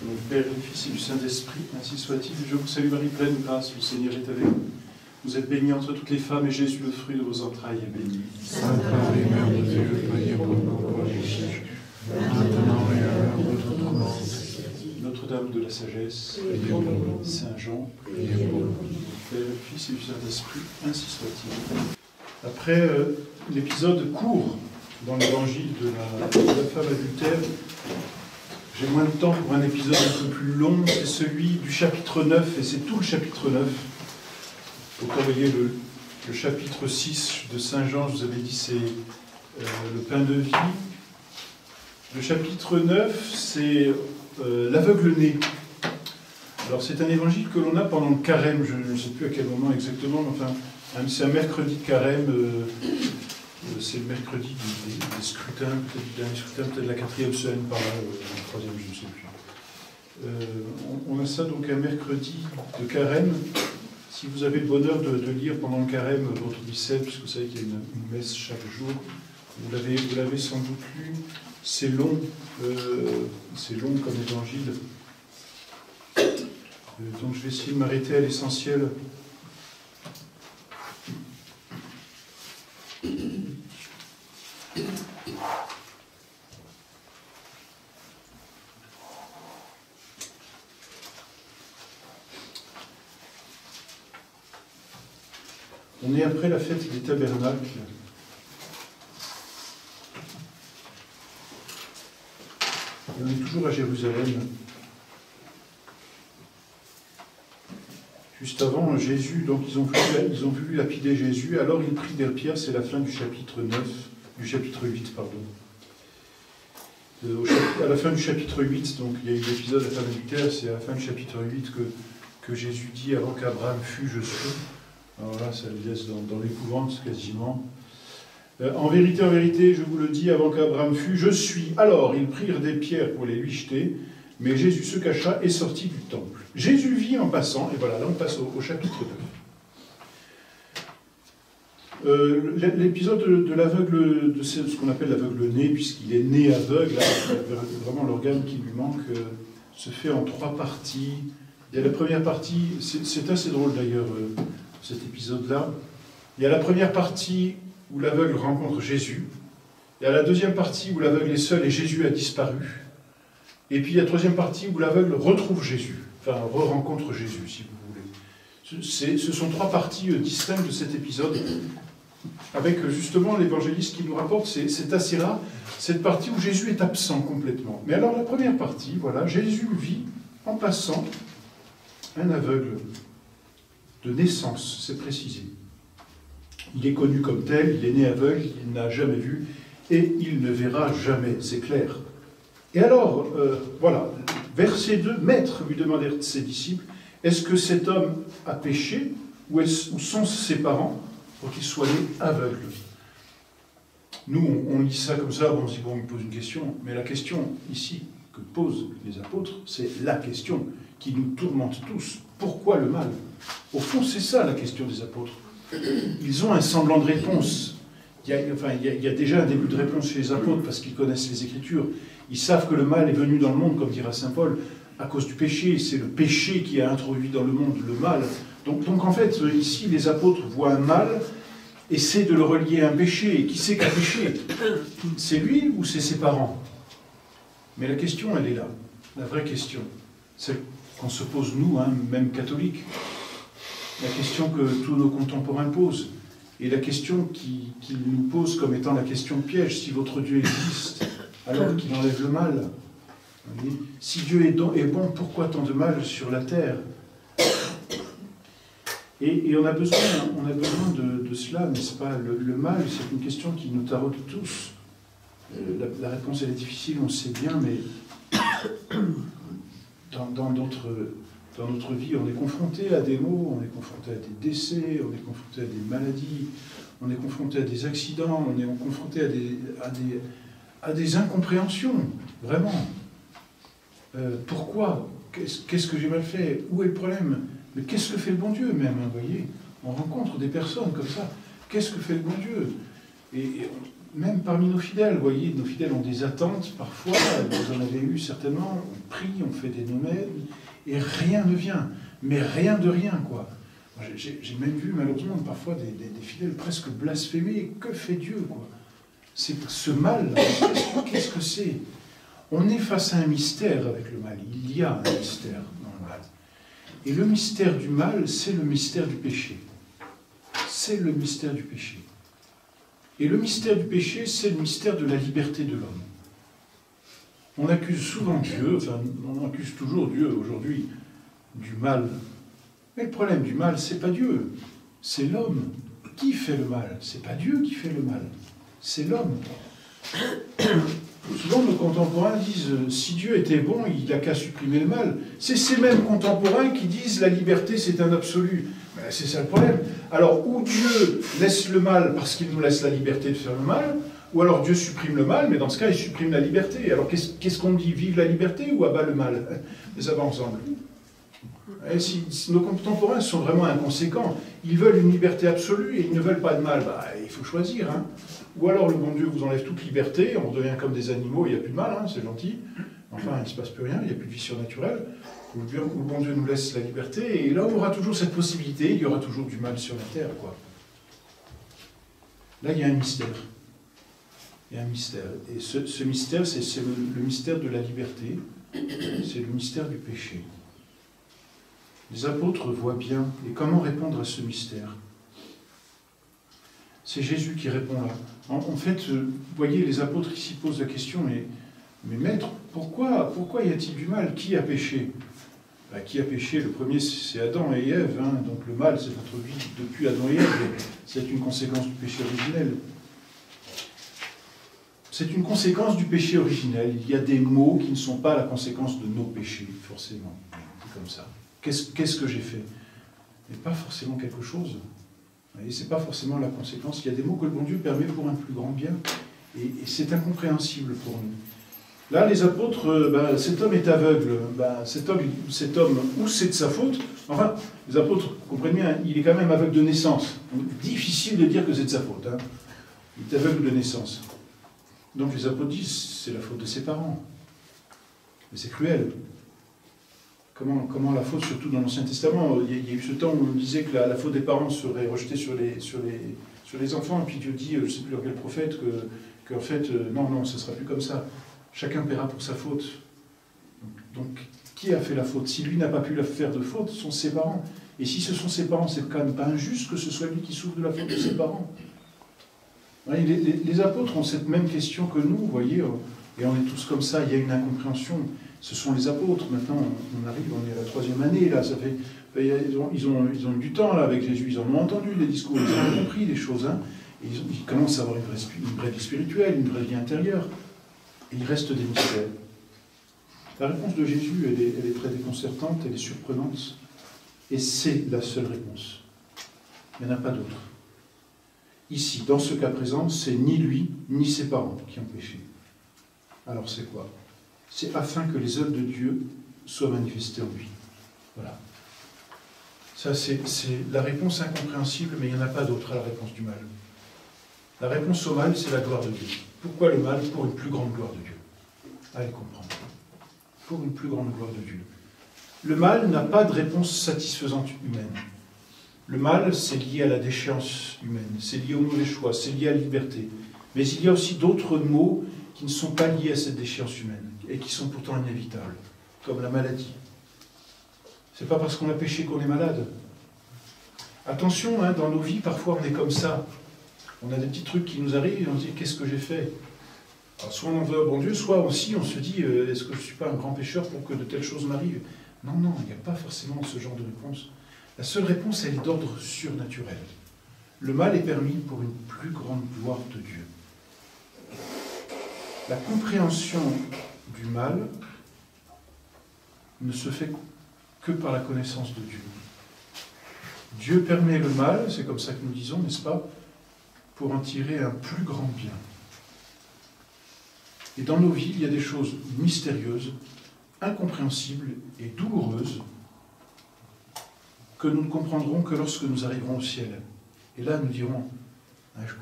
Au Père, du Fils et du Saint-Esprit, ainsi soit-il. Je vous salue Marie, pleine de grâce, le Seigneur est avec vous. Vous êtes bénie entre toutes les femmes, et Jésus, le fruit de vos entrailles, est béni. Sainte Marie, Mère de Dieu, priez pour nous pauvres pécheurs, maintenant et à l'heure de notre mort. Notre-Dame de la Sagesse, Saint Jean, Priez pour nous. Père, du Fils et du Saint-Esprit, ainsi soit-il. Après l'épisode court dans l'évangile de la femme adultère, j'ai moins de temps pour un épisode un peu plus long, c'est celui du chapitre 9, et c'est tout le chapitre 9. Donc, vous voyez le chapitre 6 de Saint Jean, je vous avais dit, c'est le pain de vie. Le chapitre 9, c'est l'aveugle-né. Alors, c'est un évangile que l'on a pendant le carême, je ne sais plus à quel moment exactement, mais enfin, c'est un mercredi de carême, c'est le mercredi des scrutins, peut-être du dernier scrutin, peut-être la 4e semaine par là, la 3e, je ne sais plus. On a ça donc un mercredi de carême. Si vous avez le bonheur de lire pendant le carême votre missel, puisque vous savez qu'il y a une messe chaque jour, vous l'avez sans doute lu, c'est long comme évangile. Donc je vais essayer de m'arrêter à l'essentiel. On est après la fête des tabernacles. Et on est toujours à Jérusalem. Juste avant, Jésus, donc ils ont voulu lapider Jésus, alors ils prient des pierres, c'est la fin du chapitre 9, du chapitre 8, pardon. À la fin du chapitre 8, donc il y a eu l'épisode de la femme adultère, c'est à la fin du chapitre 8 que Jésus dit, avant qu'Abraham fût, je suis. Alors là, ça les laisse dans l'épouvante quasiment. En vérité, je vous le dis, avant qu'Abraham fût, je suis. Alors, ils prirent des pierres pour les lui jeter, mais Jésus se cacha et sortit du temple. Jésus vit en passant, et voilà, là on passe au chapitre 9. L'épisode de l'aveugle, de ce qu'on appelle l'aveugle-né, puisqu'il est né aveugle, vraiment l'organe qui lui manque, se fait en 3 parties. Il y a la première partie, c'est assez drôle d'ailleurs, cet épisode-là. Il y a la première partie où l'aveugle rencontre Jésus. Il y a la deuxième partie où l'aveugle est seul et Jésus a disparu. Et puis il y a la troisième partie où l'aveugle retrouve Jésus, enfin re-rencontre Jésus, si vous voulez. Ce sont 3 parties distinctes de cet épisode, avec justement l'évangéliste qui nous rapporte, c'est assez rare, cette partie où Jésus est absent complètement. Mais alors la première partie, voilà, Jésus vit en passant un aveugle de naissance, c'est précisé. Il est connu comme tel, il est né aveugle, il n'a jamais vu, et il ne verra jamais, c'est clair. Et alors, voilà, verset 2, Maître, lui demandèrent ses disciples, est-ce que cet homme a péché, ou sont ses parents, pour qu'il soit né aveugle? Nous, on lit ça comme ça, on se dit, bon, il pose une question, mais la question, ici, que posent les apôtres, c'est la question qui nous tourmente tous. Pourquoi le mal? Au fond, c'est ça la question des apôtres. Ils ont un semblant de réponse. Il y a déjà un début de réponse chez les apôtres parce qu'ils connaissent les Écritures. Ils savent que le mal est venu dans le monde, comme dira saint Paul, à cause du péché. C'est le péché qui a introduit dans le monde le mal. Donc en fait, ici, les apôtres voient un mal, essaient de le relier à un péché. Et qui c'est qui a péché? C'est lui ou c'est ses parents? Mais la question, elle est là. La vraie question, celle qu'on se pose nous, même catholiques. La question que tous nos contemporains posent, et la question qu'ils nous posent comme étant la question piège, si votre Dieu existe, alors qu'il enlève le mal. Si Dieu est bon, pourquoi tant de mal sur la terre? Et on a besoin de cela, n'est-ce pas? Le mal, c'est une question qui nous taraude tous. La réponse, elle est difficile, on le sait bien, mais dans notre vie, on est confronté à des maux, on est confronté à des décès, on est confronté à des maladies, on est confronté à des accidents, on est confronté à des incompréhensions, vraiment. Pourquoi? Qu'est-ce que j'ai mal fait? Où est le problème? Mais qu'est-ce que fait le bon Dieu même, vous voyez? On rencontre des personnes comme ça. Qu'est-ce que fait le bon Dieu? Et même parmi nos fidèles, vous voyez, nos fidèles ont des attentes, parfois, vous en avez eu certainement, on prie, on fait des nomades, et rien ne vient, mais rien de rien, quoi. J'ai même vu, malheureusement, parfois des fidèles presque blasphémer. Que fait Dieu, quoi? C'est ce mal, qu'est-ce que c'est? On est face à un mystère avec le mal. Il y a un mystère dans le mal. Et le mystère du mal, c'est le mystère du péché. C'est le mystère du péché. Et le mystère du péché, c'est le mystère de la liberté de l'homme. On accuse souvent Dieu, enfin, on accuse toujours Dieu aujourd'hui du mal. Mais le problème du mal, c'est pas Dieu, c'est l'homme. Qui fait le mal? C'est pas Dieu qui fait le mal, c'est l'homme. Souvent, nos contemporains disent « si Dieu était bon, il n'a qu'à supprimer le mal ». C'est ces mêmes contemporains qui disent « la liberté, c'est un absolu ». C'est ça le problème. Alors, ou Dieu laisse le mal parce qu'il nous laisse la liberté de faire le mal, ou alors Dieu supprime le mal, mais dans ce cas, il supprime la liberté. Alors, qu'est-ce qu'on dit? Vive la liberté ou abat le mal? Mais ça va ensemble. Et si nos contemporains sont vraiment inconséquents, ils veulent une liberté absolue et ils ne veulent pas de mal, il faut choisir. Hein. Ou alors le bon Dieu vous enlève toute liberté, on redevient comme des animaux, il n'y a plus de mal, hein, c'est gentil. Enfin, il ne se passe plus rien, il n'y a plus de vie surnaturelle. Ou le bon Dieu nous laisse la liberté, et là on aura toujours cette possibilité, il y aura toujours du mal sur la terre, quoi. Là, il y a un mystère. Il y a un mystère. Et ce mystère, c'est le mystère de la liberté, c'est le mystère du péché. Les apôtres voient bien. Et comment répondre à ce mystère? C'est Jésus qui répond là. En fait, vous voyez, les apôtres ici posent la question, mais maître, pourquoi y a-t-il du mal? Qui a péché? Qui a péché? Le premier, c'est Adam et Ève. Hein, donc le mal, c'est notre vie depuis Adam et Ève. C'est une conséquence du péché originel. C'est une conséquence du péché originel. Il y a des maux qui ne sont pas la conséquence de nos péchés, forcément. C'est comme ça. Qu'est-ce que j'ai fait? Mais pas forcément quelque chose. Et ce n'est pas forcément la conséquence. Il y a des mots que le bon Dieu permet pour un plus grand bien. Et c'est incompréhensible pour nous. Là, les apôtres, cet homme est aveugle. Cet homme, ou c'est de sa faute. Enfin, les apôtres, comprenez bien, il est quand même aveugle de naissance. Donc, difficile de dire que c'est de sa faute. Hein. Il est aveugle de naissance. Donc les apôtres disent, c'est la faute de ses parents. Mais c'est cruel. Comment la faute, surtout dans l'Ancien Testament, il y a eu ce temps où on disait que la faute des parents serait rejetée sur les enfants, et puis Dieu dit, je ne sais plus dans quel prophète, qu'en fait, non, ce ne sera plus comme ça. Chacun paiera pour sa faute. Donc, qui a fait la faute? Si lui n'a pas pu la faire de faute, ce sont ses parents. Et si ce sont ses parents, c'est quand même pas injuste que ce soit lui qui souffre de la faute de ses parents. Les apôtres ont cette même question que nous, vous voyez, et on est tous comme ça, il y a une incompréhension. Ce sont les apôtres, maintenant on arrive, on est à la 3e année, là, ça fait, ils ont eu du temps là, avec Jésus, ils en ont entendu des discours, ils ont compris des choses, hein, et ils commencent à avoir une vraie vie spirituelle, une vraie vie intérieure, et il reste des mystères. La réponse de Jésus, elle est très déconcertante, elle est surprenante, et c'est la seule réponse. Il n'y en a pas d'autre. Ici, dans ce cas présent, c'est ni lui, ni ses parents qui ont péché. Alors c'est quoi? C'est afin que les œuvres de Dieu soient manifestées en lui. Voilà. Ça, c'est la réponse incompréhensible, mais il n'y en a pas d'autre à la réponse du mal. La réponse au mal, c'est la gloire de Dieu. Pourquoi le mal? Pour une plus grande gloire de Dieu. Allez comprendre. Pour une plus grande gloire de Dieu. Le mal n'a pas de réponse satisfaisante humaine. Le mal, c'est lié à la déchéance humaine, c'est lié au mauvais choix, c'est lié à la liberté. Mais il y a aussi d'autres maux qui ne sont pas liés à cette déchéance humaine et qui sont pourtant inévitables, comme la maladie. C'est pas parce qu'on a péché qu'on est malade. Attention, hein, dans nos vies, parfois on est comme ça. On a des petits trucs qui nous arrivent et on se dit « qu'est-ce que j'ai fait ?» Alors, soit on en veut à bon Dieu, soit aussi on se dit « est-ce que je ne suis pas un grand pécheur pour que de telles choses m'arrivent ?» Non, il n'y a pas forcément ce genre de réponse. La seule réponse, elle est d'ordre surnaturel. Le mal est permis pour une plus grande gloire de Dieu. La compréhension du mal ne se fait que par la connaissance de Dieu. Dieu permet le mal, c'est comme ça que nous disons, n'est-ce pas, pour en tirer un plus grand bien. Et dans nos vies, il y a des choses mystérieuses, incompréhensibles et douloureuses que nous ne comprendrons que lorsque nous arriverons au ciel. Et là, nous dirons, ah, je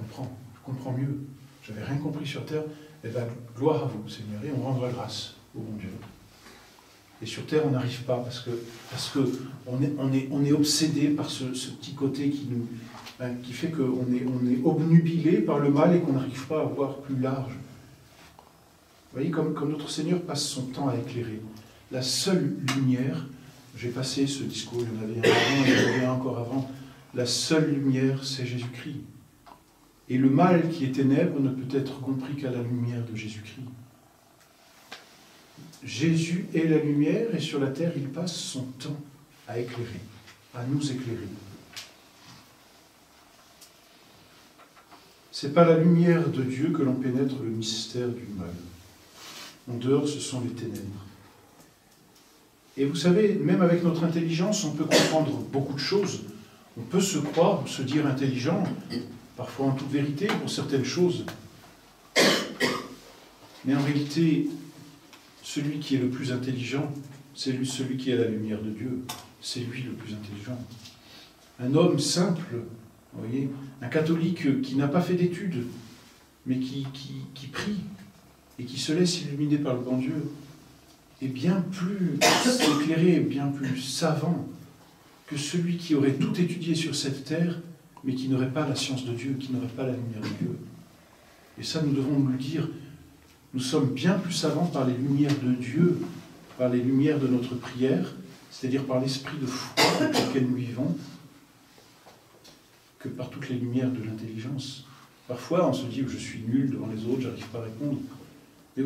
comprends mieux. j'avais rien compris sur terre, eh bien, gloire à vous, Seigneur, et on rendra grâce au bon Dieu. Et sur terre, on n'arrive pas, parce que on est obsédé par ce petit côté qui fait qu'on est obnubilé par le mal et qu'on n'arrive pas à voir plus large. Vous voyez, comme notre Seigneur passe son temps à éclairer. La seule lumière, j'ai passé ce discours, il y en avait un avant, il y en avait un encore avant, la seule lumière, c'est Jésus-Christ. Et le mal qui est ténèbres ne peut être compris qu'à la lumière de Jésus-Christ. Jésus est la lumière et sur la terre, il passe son temps à éclairer, à nous éclairer. Ce n'est pas la lumière de Dieu que l'on pénètre le mystère du mal. En dehors, ce sont les ténèbres. Et vous savez, même avec notre intelligence, on peut comprendre beaucoup de choses. On peut se croire ou se dire intelligent, parfois en toute vérité, pour certaines choses. Mais en réalité, celui qui est le plus intelligent, c'est celui qui est la lumière de Dieu. C'est lui le plus intelligent. Un homme simple, vous voyez, un catholique qui n'a pas fait d'études, mais qui prie et qui se laisse illuminer par le bon Dieu, est bien plus éclairé, bien plus savant que celui qui aurait tout étudié sur cette terre, mais qui n'aurait pas la science de Dieu, qui n'aurait pas la lumière de Dieu. Et ça, nous devons nous le dire. Nous sommes bien plus savants par les lumières de Dieu, par les lumières de notre prière, c'est-à-dire par l'esprit de foi avec lequel nous vivons, que par toutes les lumières de l'intelligence. Parfois, on se dit que je suis nul devant les autres, j'arrive pas à répondre. Mais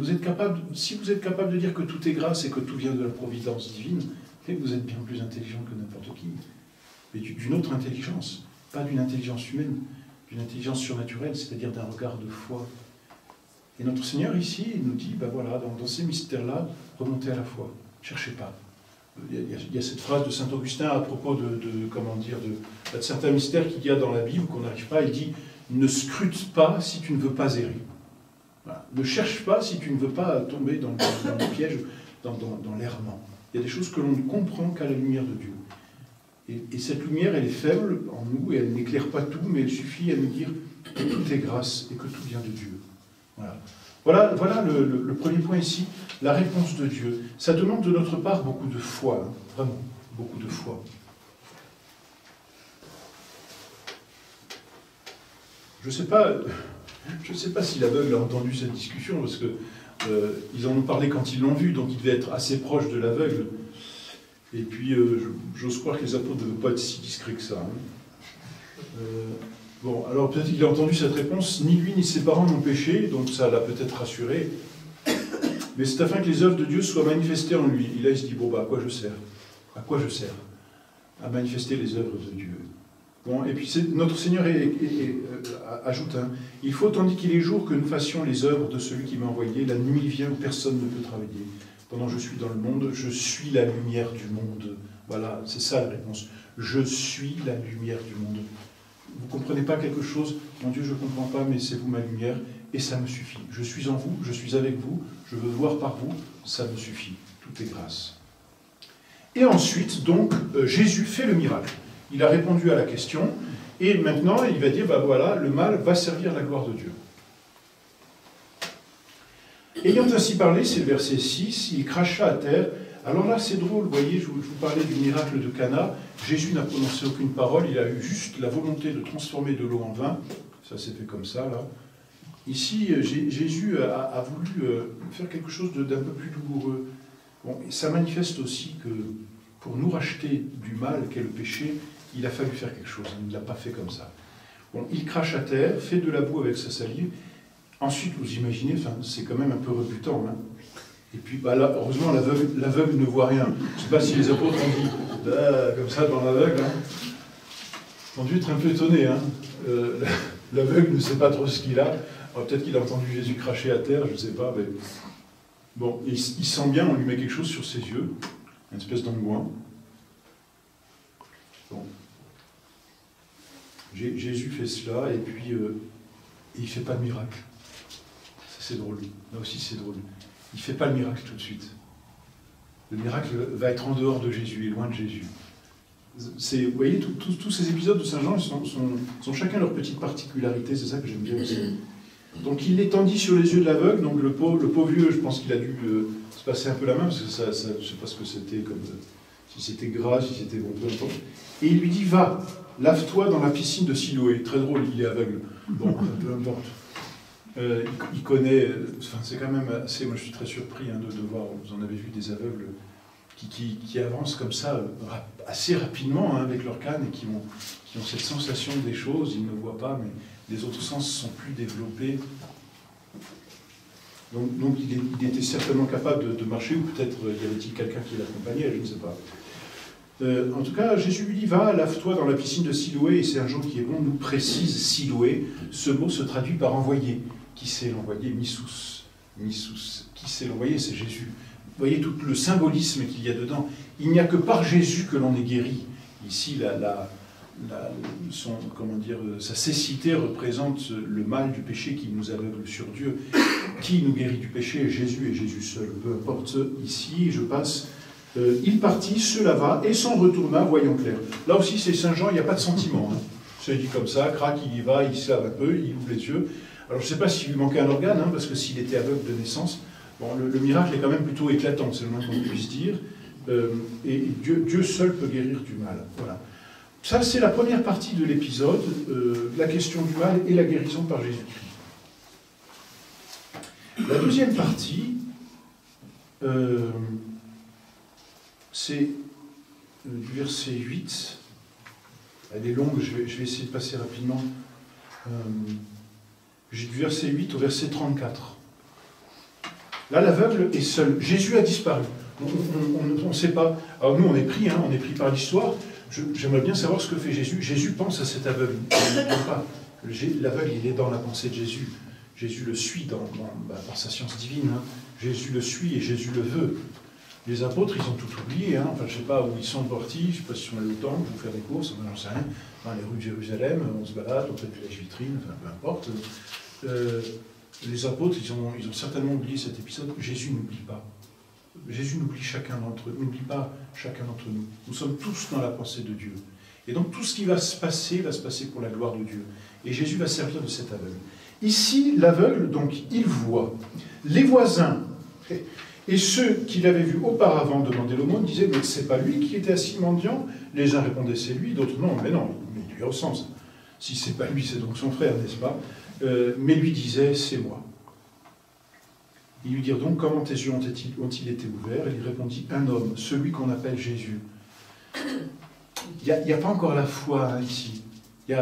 si vous êtes capable de dire que tout est grâce et que tout vient de la providence divine, vous êtes bien plus intelligent que n'importe qui. Mais d'une autre intelligence, pas d'une intelligence humaine, d'une intelligence surnaturelle, c'est-à-dire d'un regard de foi. Et notre Seigneur ici, il nous dit, ben voilà, dans ces mystères-là, remontez à la foi, cherchez pas. Il y a cette phrase de saint Augustin à propos de certains mystères qu'il y a dans la Bible qu'on n'arrive pas, il dit, ne scrute pas si tu ne veux pas errer. Voilà. Ne cherche pas si tu ne veux pas tomber dans le piège, dans l'errement. Il y a des choses que l'on ne comprend qu'à la lumière de Dieu. Et cette lumière, elle est faible en nous, et elle n'éclaire pas tout, mais il suffit à nous dire que tout est grâce et que tout vient de Dieu. Voilà le premier point ici, la réponse de Dieu. Ça demande de notre part beaucoup de foi, hein, vraiment, beaucoup de foi. Je ne sais pas si l'aveugle a entendu cette discussion, parce que ils en ont parlé quand ils l'ont vu, donc il devait être assez proche de l'aveugle. Et puis, j'ose croire que les apôtres ne devaient pas être si discrets que ça. Hein. Bon, alors peut-être qu'il a entendu cette réponse, ni lui ni ses parents n'ont péché, donc ça l'a peut-être rassuré. Mais c'est afin que les œuvres de Dieu soient manifestées en lui. Et là, il se dit, bon, bah, à quoi je sers? À quoi je sers? À manifester les œuvres de Dieu. Bon, et puis notre Seigneur ajoute, hein, il faut, tandis qu'il est jour, que nous fassions les œuvres de celui qui m'a envoyé. La nuit vient où personne ne peut travailler. Pendant que je suis dans le monde, je suis la lumière du monde. Voilà, c'est ça la réponse. Je suis la lumière du monde. Vous ne comprenez pas quelque chose? Mon Dieu, je ne comprends pas, mais c'est vous ma lumière, et ça me suffit. Je suis en vous, je suis avec vous, je veux voir par vous, ça me suffit. Tout est grâce. Et ensuite, donc, Jésus fait le miracle. Il a répondu à la question, et maintenant, il va dire, ben voilà, le mal va servir la gloire de Dieu. Ayant ainsi parlé, c'est le verset 6, il cracha à terre. Alors là, c'est drôle, vous voyez, je vous parlais du miracle de Cana. Jésus n'a prononcé aucune parole, il a eu juste la volonté de transformer de l'eau en vin. Ça s'est fait comme ça, là. Ici, Jésus a voulu faire quelque chose d'un peu plus douloureux. Bon, et ça manifeste aussi que pour nous racheter du mal qu'est le péché, il a fallu faire quelque chose. Il ne l'a pas fait comme ça. Bon, il crache à terre, fait de la boue avec sa salive. Ensuite, vous imaginez, c'est quand même un peu rebutant. Hein. Et puis, bah là, heureusement, l'aveugle ne voit rien. Je ne sais pas si les apôtres ont dit comme ça dans l'aveugle. Hein. Ils ont dû être un peu étonnés. Hein. L'aveugle ne sait pas trop ce qu'il a. Peut-être qu'il a entendu Jésus cracher à terre, je ne sais pas. Mais... Bon, il sent bien, on lui met quelque chose sur ses yeux, une espèce d'engoin. Bon. Jésus fait cela, et puis il ne fait pas de miracle. Ça, c'est drôle. Là aussi, c'est drôle. Il ne fait pas le miracle tout de suite. Le miracle va être en dehors de Jésus et loin de Jésus. Vous voyez, tous ces épisodes de Saint Jean sont chacun leur petite particularité, c'est ça que j'aime bien aussi. Donc il l'étendit sur les yeux de l'aveugle, donc le pauvre vieux, je pense qu'il a dû se passer un peu la main, parce que je ne sais pas ce que c'était, comme si c'était gras, si c'était bon, peu importe. Et il lui dit, va, lave-toi dans la piscine de Siloé. Très drôle, il est aveugle. Bon, peu importe. Il connaît, enfin c'est quand même assez, moi je suis très surpris hein, de voir, vous en avez vu des aveugles qui avancent comme ça assez rapidement hein, avec leur canne et qui ont cette sensation des choses, ils ne voient pas, mais les autres sens sont plus développés. Donc il était certainement capable de marcher, ou peut-être y avait-il quelqu'un qui l'accompagnait, je ne sais pas. En tout cas, Jésus lui dit, va, lave-toi dans la piscine de Siloé, et c'est un jour qui est bon, nous précise Siloé, ce mot se traduit par envoyé. Qui c'est l'envoyé? Missous. Qui c'est l'envoyé? C'est Jésus. Vous voyez tout le symbolisme qu'il y a dedans. Il n'y a que par Jésus que l'on est guéri. Ici, sa cécité représente le mal du péché qui nous aveugle sur Dieu. Qui nous guérit du péché? Jésus et Jésus seul. Peu importe. Ici, je passe. Il partit, se lava et s'en retourna, voyant clair. Là aussi, c'est Saint Jean, il n'y a pas de sentiment. Hein. C'est dit comme ça, crac, il y va, il se lave un peu, il ouvre les yeux. Alors je ne sais pas s'il lui manquait un organe, hein, parce que s'il était aveugle de naissance, bon, le miracle est quand même plutôt éclatant, c'est le moins qu'on puisse dire. Et Dieu seul peut guérir du mal. Voilà. Ça, c'est la première partie de l'épisode, la question du mal et la guérison par Jésus-Christ. La deuxième partie, c'est du verset 8. Elle est longue, je vais essayer de passer rapidement. J'ai du verset 8 au verset 34. Là, l'aveugle est seul. Jésus a disparu. On ne sait pas. Alors nous, on est pris par l'histoire. J'aimerais bien savoir ce que fait Jésus. Jésus pense à cet aveugle. L'aveugle, il est dans la pensée de Jésus. Jésus le suit par sa science divine. Hein. Jésus le suit et Jésus le veut. Les apôtres, ils ont tout oublié. Hein. Enfin, je ne sais pas où ils sont partis. Je ne sais pas s'ils sont allés au temple pour faire des courses. J'en sais rien. Dans les rues de Jérusalem, on se balade, on fait des village vitrines, enfin, peu importe. Les apôtres, ils ont certainement oublié cet épisode. Jésus n'oublie pas. Jésus n'oublie chacun d'entre eux. N'oublie pas chacun d'entre nous. Nous sommes tous dans la pensée de Dieu. Et donc tout ce qui va se passer pour la gloire de Dieu. Et Jésus va servir de cet aveugle. Ici, l'aveugle, donc, il voit. Les voisins et ceux qui l'avaient vu auparavant demander l'aumône disaient « Mais c'est pas lui qui était assis mendiant ?» Les uns répondaient « C'est lui », d'autres « Non, mais non, mais il lui ressemble. Si c'est pas lui, c'est donc son frère, n'est-ce pas ?» Mais lui disait « C'est moi. » Ils lui dirent donc « Comment tes yeux ont-ils été ouverts ?» Et il répondit « Un homme, celui qu'on appelle Jésus. » Il n'y a pas encore la foi hein, ici. Il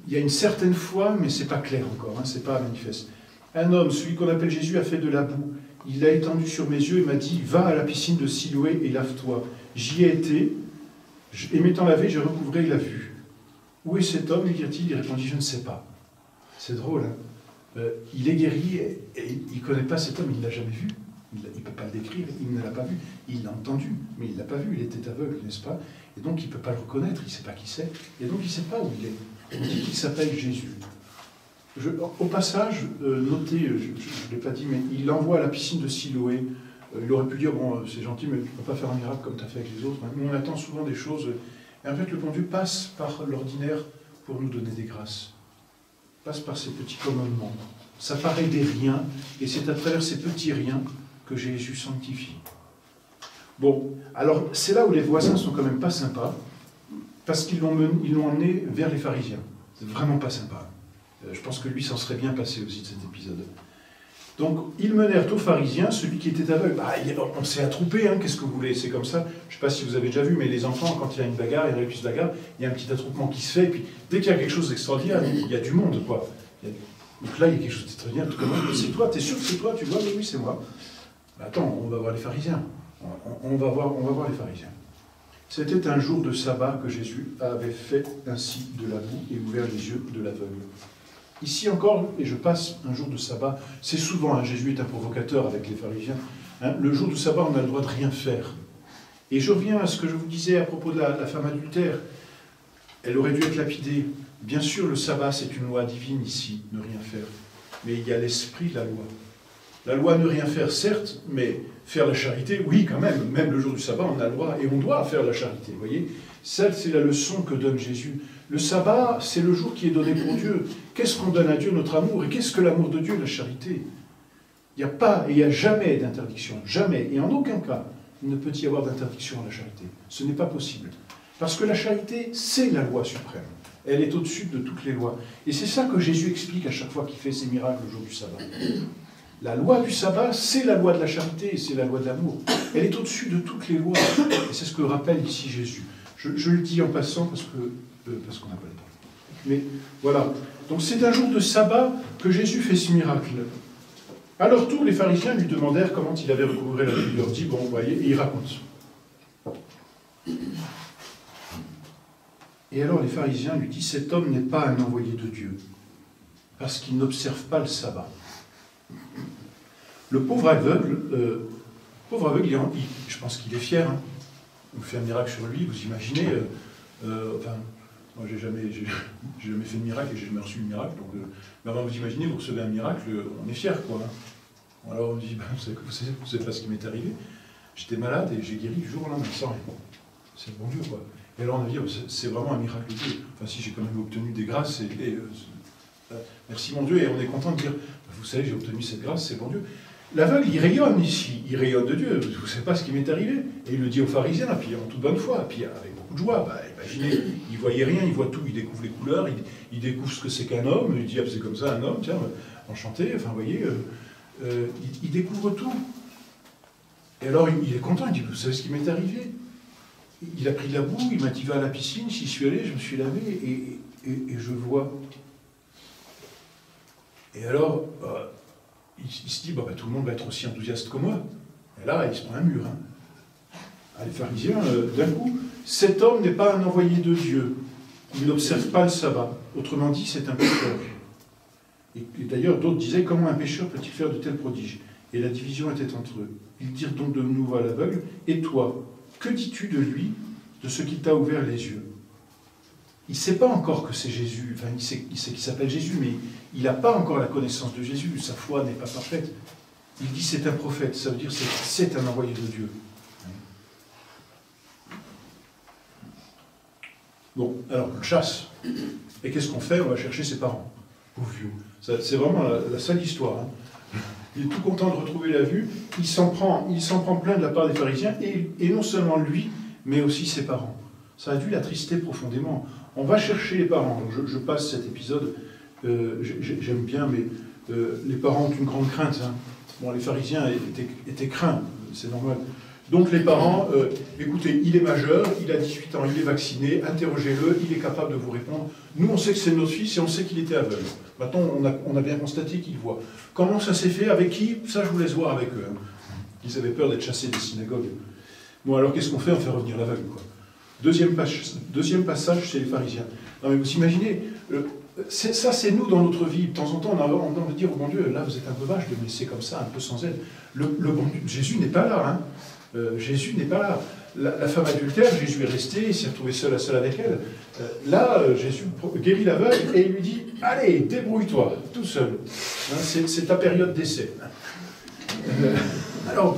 y a une certaine foi, mais c'est pas clair encore, hein, c'est pas manifeste. Un homme, celui qu'on appelle Jésus, a fait de la boue. Il l'a étendu sur mes yeux et m'a dit « Va à la piscine de Siloé et lave-toi. » J'y ai été, et m'étant lavé, j'ai recouvré la vue. « Où est cet homme ?» lui dit-il. Il répondit « Je ne sais pas. » C'est drôle, hein. Il est guéri et il ne connaît pas cet homme, il ne l'a jamais vu. Il ne peut pas le décrire, il ne l'a pas vu. Il l'a entendu, mais il ne l'a pas vu, il était aveugle, n'est-ce pas? Et donc il ne peut pas le reconnaître, il ne sait pas qui c'est. Et donc il ne sait pas où il est. On dit qu'il s'appelle Jésus. Au passage, notez, je ne l'ai pas dit, mais il l'envoie à la piscine de Siloé. Il aurait pu dire, bon, c'est gentil, mais tu ne peux pas faire un miracle comme tu as fait avec les autres. Nous, on attend souvent des choses. Et en fait, le bon Dieu passe par l'ordinaire pour nous donner des grâces. Passe par ces petits commandements. Ça paraît des riens, et c'est à travers ces petits riens que Jésus sanctifie. Bon, alors c'est là où les voisins sont quand même pas sympas, parce qu'ils l'ont emmené vers les pharisiens. C'est vraiment pas sympa. Je pense que lui s'en serait bien passé aussi de cet épisode. Donc, ils menèrent aux pharisiens, celui qui était aveugle. Bah, on s'est attroupé, hein, qu'est-ce que vous voulez? C'est comme ça. Je ne sais pas si vous avez déjà vu, mais les enfants, quand il y a une bagarre, il y a une bagarre, il y a un petit attroupement qui se fait, et puis dès qu'il y a quelque chose d'extraordinaire, il y a du monde, quoi. Donc là, il y a quelque chose d'extraordinaire. Tout comme c'est toi, t'es sûr que c'est toi? Tu vois? Oui, c'est moi. Bah, attends, on va voir les pharisiens. On va voir les pharisiens. C'était un jour de sabbat que Jésus avait fait ainsi de la boue et ouvert les yeux de l'aveugle. Ici encore, et je passe un jour de sabbat, c'est souvent, hein, Jésus est un provocateur avec les pharisiens, hein, le jour du sabbat, on a le droit de rien faire. Et je reviens à ce que je vous disais à propos de la femme adultère. Elle aurait dû être lapidée. Bien sûr, le sabbat, c'est une loi divine ici, ne rien faire. Mais il y a l'esprit de la loi. La loi ne rien faire, certes, mais faire la charité, oui, quand même. Même le jour du sabbat, on a le droit et on doit faire la charité, vous voyez. Ça, c'est la leçon que donne Jésus. Le sabbat, c'est le jour qui est donné pour Dieu. Qu'est-ce qu'on donne à Dieu? Notre amour. Et qu'est-ce que l'amour de Dieu? La charité. Il n'y a pas et il n'y a jamais d'interdiction. Jamais. Et en aucun cas, il ne peut y avoir d'interdiction à la charité. Ce n'est pas possible. Parce que la charité, c'est la loi suprême. Elle est au-dessus de toutes les lois. Et c'est ça que Jésus explique à chaque fois qu'il fait ses miracles le jour du sabbat. La loi du sabbat, c'est la loi de la charité, c'est la loi de l'amour. Elle est au-dessus de toutes les lois. Et c'est ce que rappelle ici Jésus. Je le dis en passant parce qu'on n'a pas le temps. Mais voilà. Donc c'est un jour de sabbat que Jésus fait ce miracle. À leur tour, les pharisiens lui demandèrent comment il avait recouvré la vie. Il leur dit, bon, vous voyez, et il raconte. Et alors les pharisiens lui disent, cet homme n'est pas un envoyé de Dieu, parce qu'il n'observe pas le sabbat. Le pauvre aveugle, je pense qu'il est fier. Hein. On fait un miracle sur lui, vous imaginez. Moi, j'ai jamais fait de miracle et j'ai jamais reçu de miracle. Donc, mais avant, vous imaginez, vous recevez un miracle, on est fier, quoi. Hein. Alors on dit, vous savez pas ce qui m'est arrivé. J'étais malade et j'ai guéri du jour au lendemain, sans rien. C'est le bon Dieu, quoi. Et alors on a dit, c'est vraiment un miracle de Dieu. Enfin, si j'ai quand même obtenu des grâces, merci mon Dieu, et on est content de dire, vous savez, j'ai obtenu cette grâce, c'est bon Dieu. L'aveugle, il rayonne ici, il rayonne de Dieu. Vous ne savez pas ce qui m'est arrivé. Et il le dit aux pharisiens, puis en toute bonne foi, puis avec beaucoup de joie. Imaginez, il ne voyait rien, il voit tout, il découvre les couleurs, il découvre ce que c'est qu'un homme, il dit, ah, c'est comme ça un homme, tiens, enchanté, enfin, vous voyez, il découvre tout. Et alors, il est content, il dit, vous savez ce qui m'est arrivé? Il a pris de la boue, il m'a dit, va à la piscine, j'y suis allé, je me suis lavé, et je vois. Et alors, il se dit, tout le monde va être aussi enthousiaste que moi. Et là, il se prend un mur. Hein. Les pharisiens, d'un coup, cet homme n'est pas un envoyé de Dieu. Il n'observe pas le sabbat. Autrement dit, c'est un pécheur. Et d'ailleurs, d'autres disaient, comment un pécheur peut-il faire de tels prodiges? Et la division était entre eux. Ils dirent donc de nouveau à l'aveugle, et toi, que dis-tu de lui, de ce qui t'a ouvert les yeux? Il ne sait pas encore que c'est Jésus, enfin il sait qu'il s'appelle Jésus, mais il n'a pas encore la connaissance de Jésus, sa foi n'est pas parfaite. Il dit c'est un prophète, ça veut dire c'est un envoyé de Dieu. Bon, alors on le chasse. Et qu'est-ce qu'on fait? On va chercher ses parents. Pauvre vieux. C'est vraiment la sale histoire. Hein. Il est tout content de retrouver la vue, il s'en prend plein de la part des pharisiens, et non seulement lui, mais aussi ses parents. Ça a dû l'attrister profondément. On va chercher les parents. Je passe cet épisode, j'aime bien, mais les parents ont une grande crainte. Hein. Bon, les pharisiens étaient craints, c'est normal. Donc les parents, écoutez, il est majeur, il a 18 ans, il est vacciné, interrogez-le, il est capable de vous répondre. Nous, on sait que c'est notre fils et on sait qu'il était aveugle. Maintenant, on a bien constaté qu'il voit. Comment ça s'est fait? Avec qui? Ça, je vous laisse voir avec eux. Hein. Ils avaient peur d'être chassés des synagogues. Bon, alors qu'est-ce qu'on fait? On fait revenir l'aveugle, quoi. Deuxième passage chez les pharisiens. Non, mais vous imaginez, ça c'est nous dans notre vie. De temps en temps, on a envie de dire, oh mon Dieu, là vous êtes un peu vache de me laisser comme ça, un peu sans aide. Le bon Dieu, Jésus n'est pas là. Hein. Jésus n'est pas là. La femme adultère, Jésus est resté, il s'est retrouvé seul avec elle. Jésus guérit l'aveugle et il lui dit, allez, débrouille-toi, tout seul. Hein, c'est ta période d'essai. Alors,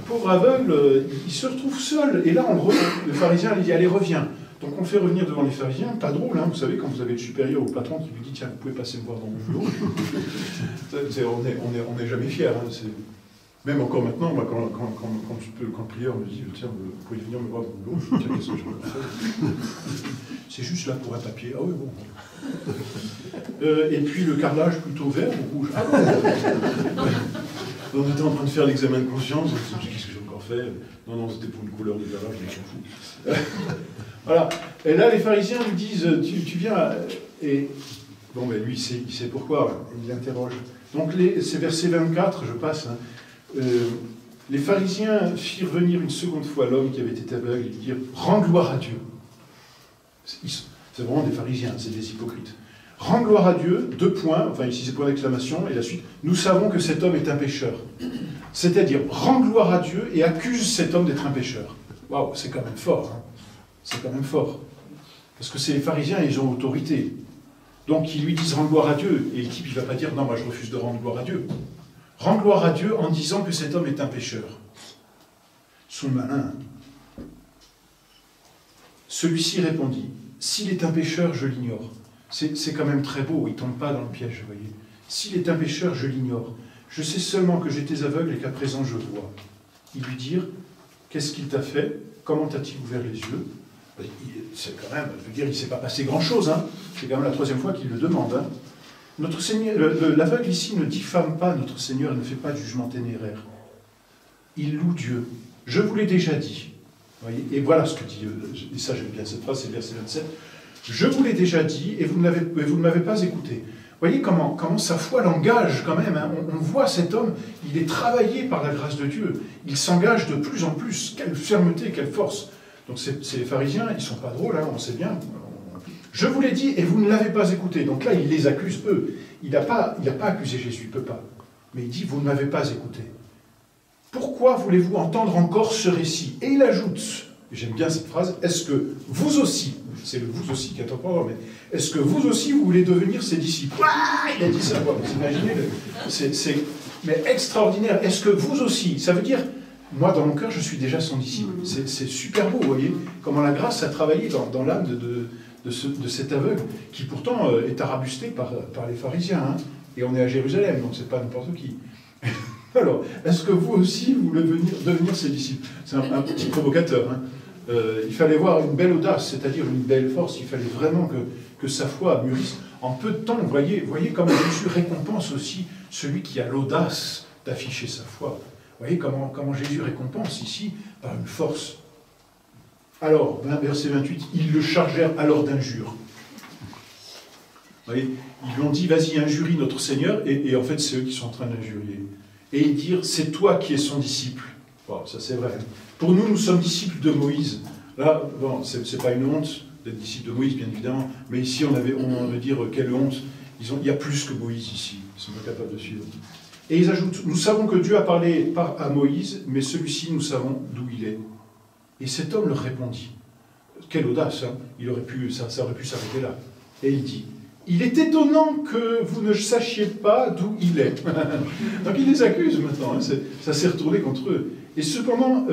pauvre aveugle, il se retrouve seul. Et là, le pharisien lui dit, allez, reviens. Donc, on le fait revenir devant les pharisiens. Pas drôle, hein, vous savez, quand vous avez le supérieur ou le patron qui vous dit, tiens, vous pouvez passer me voir dans mon bureau. On n'est jamais fiers. Hein, même encore maintenant, moi, quand le prieur me dit, tiens, vous pouvez venir me voir dans mon bureau, je dis, tiens, qu'est-ce que je peux faire? C'est juste là pour un papier. Ah oui, bon. Et puis le carrelage plutôt vert ou rouge. Ah bon. On était en train de faire l'examen de conscience, qu'est-ce que j'ai encore fait? Non, c'était pour une couleur de carrelage, je m'en fous. Voilà. Et là, les pharisiens lui disent, tu viens, et bon, ben lui, il sait pourquoi, il l'interroge. Donc, c'est verset 24, je passe. Hein. Les pharisiens firent venir une seconde fois l'homme qui avait été aveugle et lui dirent, rends gloire à Dieu. C'est vraiment des pharisiens, c'est des hypocrites. Rends gloire à Dieu, 2 points, enfin ici c'est point d'exclamation, et la suite, nous savons que cet homme est un pécheur. C'est-à-dire, rends gloire à Dieu et accuse cet homme d'être un pécheur. Waouh, c'est quand même fort. Hein. C'est quand même fort. Parce que c'est les pharisiens, ils ont autorité. Donc ils lui disent rends gloire à Dieu, et le type il ne va pas dire non, moi je refuse de rendre gloire à Dieu. rend gloire à Dieu en disant que cet homme est un pécheur. Ils sont malins. Celui-ci répondit, s'il est un pécheur, je l'ignore. C'est quand même très beau, il ne tombe pas dans le piège, vous voyez. S'il est un pécheur, je l'ignore. Je sais seulement que j'étais aveugle et qu'à présent je vois. Ils lui dirent, qu'est-ce qu'il t'a fait? Comment t'a-t-il ouvert les yeux? C'est quand même, je veux dire, il ne s'est pas passé grand-chose. Hein. C'est quand même la 3e fois qu'il le demande. Hein. Notre Seigneur, l'aveugle ici ne diffame pas notre Seigneur, il ne fait pas de jugement ténéraire. Il loue Dieu. Je vous l'ai déjà dit. Voyez, et voilà ce que dit, et ça j'aime bien cette phrase, c'est le verset 27. Je vous l'ai déjà dit et vous ne m'avez pas écouté. Vous voyez comment sa foi l'engage quand même. Hein. On voit cet homme, il est travaillé par la grâce de Dieu. Il s'engage de plus en plus. Quelle fermeté, quelle force. Donc c'est les pharisiens, ils ne sont pas drôles, hein, on sait bien. Je vous l'ai dit et vous ne l'avez pas écouté. Donc là, il les accuse, eux. Il n'a pas accusé Jésus, il ne peut pas. Mais il dit, vous ne m'avez pas écouté. Pourquoi voulez-vous entendre encore ce récit? Et il ajoute, j'aime bien cette phrase, est-ce que vous aussi, c'est le vous aussi qui est important, mais est-ce que vous aussi vous voulez devenir ses disciples? Il a dit ça, vous imaginez, mais extraordinaire. Est-ce que vous aussi, ça veut dire, moi dans mon cœur je suis déjà son disciple. C'est super beau, vous voyez, comment la grâce a travaillé dans l'âme de cet aveugle, qui pourtant est arabusté par les pharisiens, hein, et on est à Jérusalem, donc c'est pas n'importe qui. Alors, est-ce que vous aussi, vous voulez devenir ses disciples? C'est un petit provocateur. Hein. Il fallait voir une belle audace, c'est-à-dire une belle force. Il fallait vraiment que sa foi mûrisse. En peu de temps, vous voyez comment Jésus récompense aussi celui qui a l'audace d'afficher sa foi. Vous voyez comment Jésus récompense ici par une force. Alors, verset 28, ils le chargèrent alors d'injures. Vous voyez, ils lui ont dit, vas-y, injurie notre Seigneur, et en fait, c'est eux qui sont en train d'injurier. Et ils dirent, c'est toi qui es son disciple. Bon, ça c'est vrai. Pour nous, nous sommes disciples de Moïse. Là, bon, c'est pas une honte d'être disciple de Moïse, bien évidemment, mais ici, on veut dire, quelle honte. Il y a plus que Moïse ici. Ils sont pas capables de suivre. Et ils ajoutent, nous savons que Dieu a parlé à Moïse, mais celui-ci, nous savons d'où il est. Et cet homme leur répondit. Quelle audace, hein. Ça aurait pu s'arrêter là. Et il dit, il est étonnant que vous ne sachiez pas d'où il est. Donc il les accuse maintenant, hein, ça s'est retourné contre eux. Et cependant,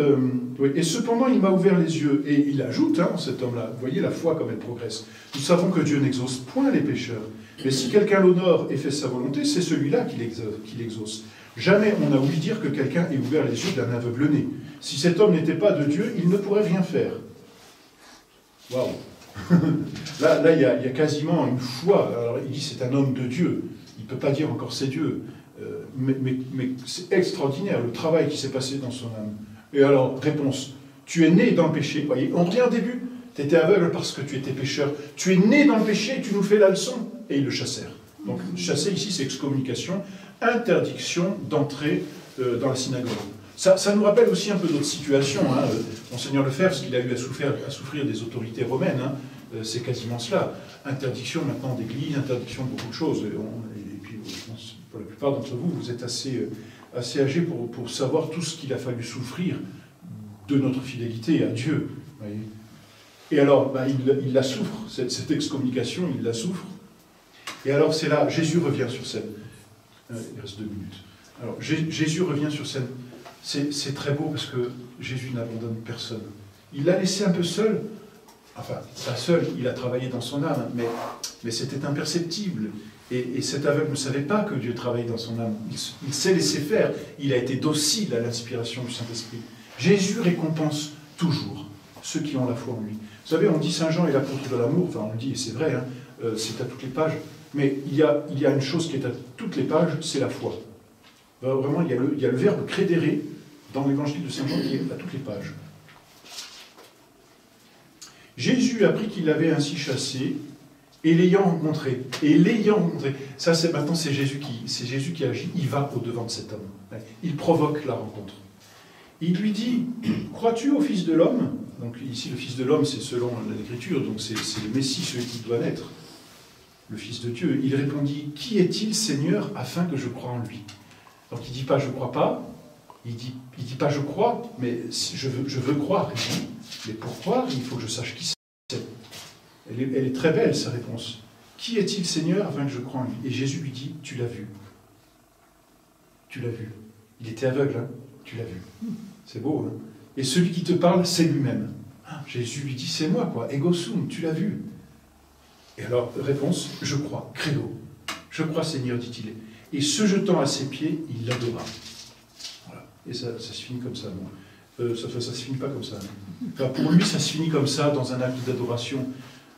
il m'a ouvert les yeux. Et il ajoute, hein, cet homme-là, vous voyez la foi comme elle progresse. Nous savons que Dieu n'exauce point les pécheurs. Mais si quelqu'un l'honore et fait sa volonté, c'est celui-là qui l'exauce. Jamais on n'a ouï dire que quelqu'un ait ouvert les yeux d'un aveugle-né. Si cet homme n'était pas de Dieu, il ne pourrait rien faire. Waouh! Là, il y a quasiment une foi. Alors, il dit c'est un homme de Dieu. Il ne peut pas dire encore c'est Dieu. Mais c'est extraordinaire le travail qui s'est passé dans son âme. Et alors, réponse, tu es né dans le péché. Voyez, on revient au début. Tu étais aveugle parce que tu étais pécheur. Tu es né dans le péché et tu nous fais la leçon. Et ils le chassèrent. Donc, chasser ici, c'est excommunication, interdiction d'entrer dans la synagogue. Ça nous rappelle aussi un peu d'autres situations. Hein. Monseigneur Lefebvre, ce qu'il a eu à souffrir des autorités romaines, hein, c'est quasiment cela. Interdiction maintenant d'église, interdiction de beaucoup de choses. Et puis, je pense, pour la plupart d'entre vous, vous êtes assez âgés pour savoir tout ce qu'il a fallu souffrir de notre fidélité à Dieu. Voyez. Et alors, il la souffre, cette excommunication, il la souffre. Et alors, c'est là, Jésus revient sur scène. Il reste 2 minutes. Alors, Jésus revient sur scène. C'est très beau parce que Jésus n'abandonne personne. Il l'a laissé un peu seul, enfin, pas seul, il a travaillé dans son âme, mais c'était imperceptible. Et cet aveugle ne savait pas que Dieu travaillait dans son âme. Il s'est laissé faire, il a été docile à l'inspiration du Saint-Esprit. Jésus récompense toujours ceux qui ont la foi en lui. Vous savez, on dit Saint Jean est l'apôtre de l'amour, enfin on le dit et c'est vrai, hein, c'est à toutes les pages, mais il y a une chose qui est à toutes les pages, c'est la foi. Vraiment, il y a le verbe crédere dans l'évangile de Saint Jean qui est à toutes les pages. Jésus apprit qu'il l'avait ainsi chassé, et l'ayant rencontré, ça maintenant c'est Jésus qui agit, il va au-devant de cet homme. Il provoque la rencontre. Il lui dit, crois-tu au Fils de l'homme? Donc ici le Fils de l'homme c'est selon l'Écriture, donc c'est le Messie, celui qui doit naître, le Fils de Dieu. Il répondit, qui est-il Seigneur afin que je croie en lui? Donc il ne dit pas je ne crois pas, il dit pas je crois, mais je veux croire. Mais pour croire, il faut que je sache qui c'est. Elle est très belle, sa réponse. Qui est-il Seigneur afin que je croie en lui? Et Jésus lui dit, tu l'as vu. tu l'as vu. Il était aveugle, hein, tu l'as vu. C'est beau, hein. Et celui qui te parle, c'est lui-même. Jésus lui dit, c'est moi, quoi. Ego sum, tu l'as vu. Et alors, réponse, je crois, credo. Je crois, Seigneur, dit-il. Et se jetant à ses pieds, il l'adora. Voilà. Et ça se finit comme ça, non. Ça se finit pas comme ça. Enfin, pour lui, ça se finit comme ça, dans un acte d'adoration.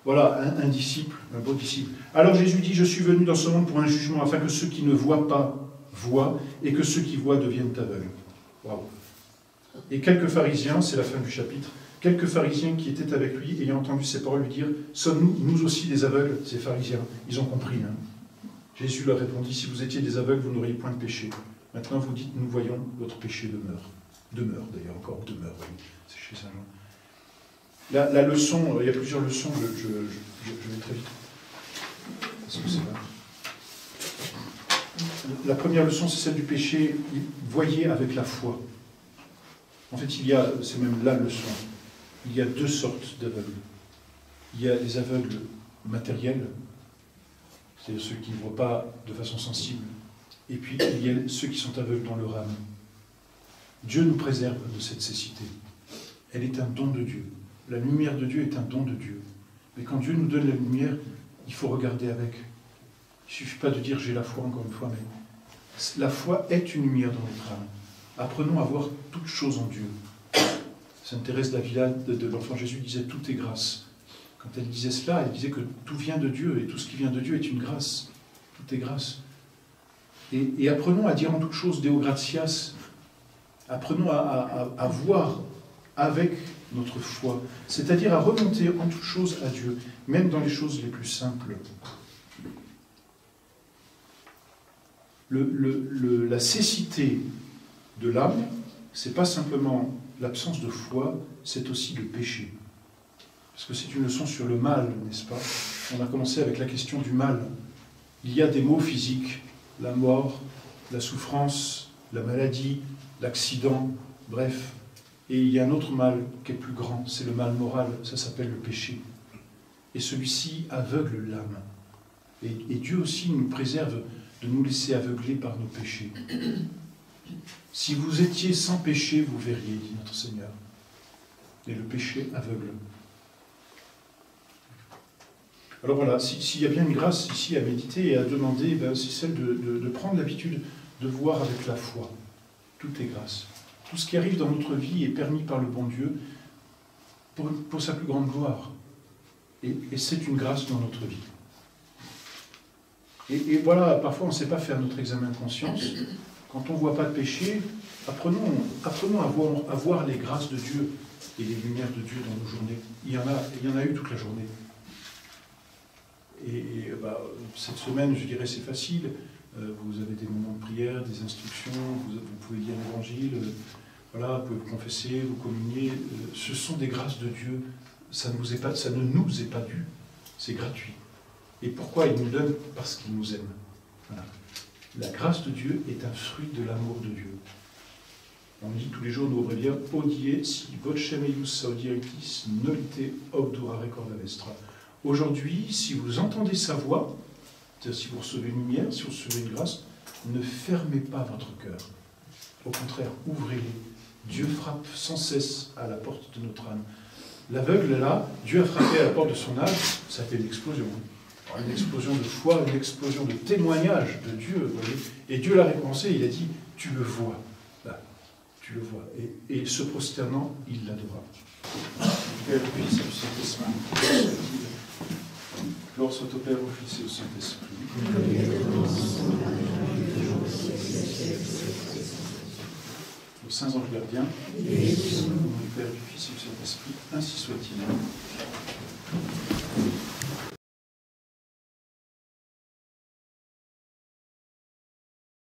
Voilà, un disciple, un beau disciple. Alors Jésus dit, je suis venu dans ce monde pour un jugement, afin que ceux qui ne voient pas voient, et que ceux qui voient deviennent aveugles. Waouh. Et quelques pharisiens, c'est la fin du chapitre, quelques pharisiens qui étaient avec lui, ayant entendu ces paroles, lui dire, sommes-nous, nous aussi, des aveugles, ces pharisiens? Ils ont compris. Hein. Jésus leur répondit, si vous étiez des aveugles, vous n'auriez point de péché. Maintenant, vous dites, nous voyons, votre péché demeure. Demeure, d'ailleurs, encore demeure, oui. C'est chez Saint Jean. La leçon, il y a plusieurs leçons, je vais très vite. Parce que c'est là. La première leçon, c'est celle du péché. Voyez avec la foi. En fait, c'est même la leçon. Il y a deux sortes d'aveugles. Il y a les aveugles matériels, c'est-à-dire ceux qui ne voient pas de façon sensible. Et puis, il y a ceux qui sont aveugles dans leur âme. Dieu nous préserve de cette cécité. Elle est un don de Dieu. La lumière de Dieu est un don de Dieu. Mais quand Dieu nous donne la lumière, il faut regarder avec. Il ne suffit pas de dire j'ai la foi, encore une fois, mais la foi est une lumière dans notre âme. Apprenons à voir toutes choses en Dieu. Sainte Thérèse d'Avila, de l'Enfant Jésus, disait tout est grâce. Quand elle disait cela, elle disait que tout vient de Dieu, et tout ce qui vient de Dieu est une grâce. Tout est grâce. Et apprenons à dire en toutes choses Deo gratias. Apprenons à voir avec notre foi, c'est-à-dire à remonter en toutes choses à Dieu, même dans les choses les plus simples. La cécité de l'âme, c'est pas simplement l'absence de foi, c'est aussi le péché. Parce que c'est une leçon sur le mal, n'est-ce pas? On a commencé avec la question du mal. Il y a des maux physiques, la mort, la souffrance, la maladie, l'accident, bref. Et il y a un autre mal qui est plus grand, c'est le mal moral, ça s'appelle le péché. Et celui-ci aveugle l'âme. Et Dieu aussi nous préserve de nous laisser aveugler par nos péchés. Si vous étiez sans péché, vous verriez, dit notre Seigneur. Et le péché aveugle. Alors voilà, s'il y a bien une grâce ici à méditer et à demander, c'est celle de prendre l'habitude de voir avec la foi. Tout est grâce. Tout ce qui arrive dans notre vie est permis par le bon Dieu pour sa plus grande gloire. Et c'est une grâce dans notre vie. Et voilà, parfois on ne sait pas faire notre examen de conscience. Quand on ne voit pas de péché, apprenons à voir les grâces de Dieu et les lumières de Dieu dans nos journées. Il y en a eu toute la journée. Et cette semaine, je dirais, c'est facile. Vous avez des moments de prière, des instructions, vous pouvez lire l'Évangile, voilà, vous pouvez vous confesser, vous communier. Ce sont des grâces de Dieu. Ça ne nous est pas dû. C'est gratuit. Et pourquoi il nous donne? Parce qu'il nous aime. Voilà. La grâce de Dieu est un fruit de l'amour de Dieu. On dit tous les jours, nous ouvrons bien, Odie, si vocem eius audieritis, nolite obdura recorda vestra. Aujourd'hui, si vous entendez sa voix, c'est-à-dire si vous recevez une lumière, si vous recevez une grâce, ne fermez pas votre cœur. Au contraire, ouvrez-les. Dieu frappe sans cesse à la porte de notre âme. L'aveugle, là, Dieu a frappé à la porte de son âme, ça a été une explosion. Une explosion de foi, une explosion de témoignage de Dieu. Vous voyez. Et Dieu l'a récompensé, il a dit, tu le vois. Là, tu le vois. Et se prosternant, il l'adora. Père, au Fils et au Saint-Esprit. Gloire soit au Père, au Fils et au Saint-Esprit. Aux saints anges gardiens, au nom du Père, du Fils et du Saint-Esprit, ainsi soit-il.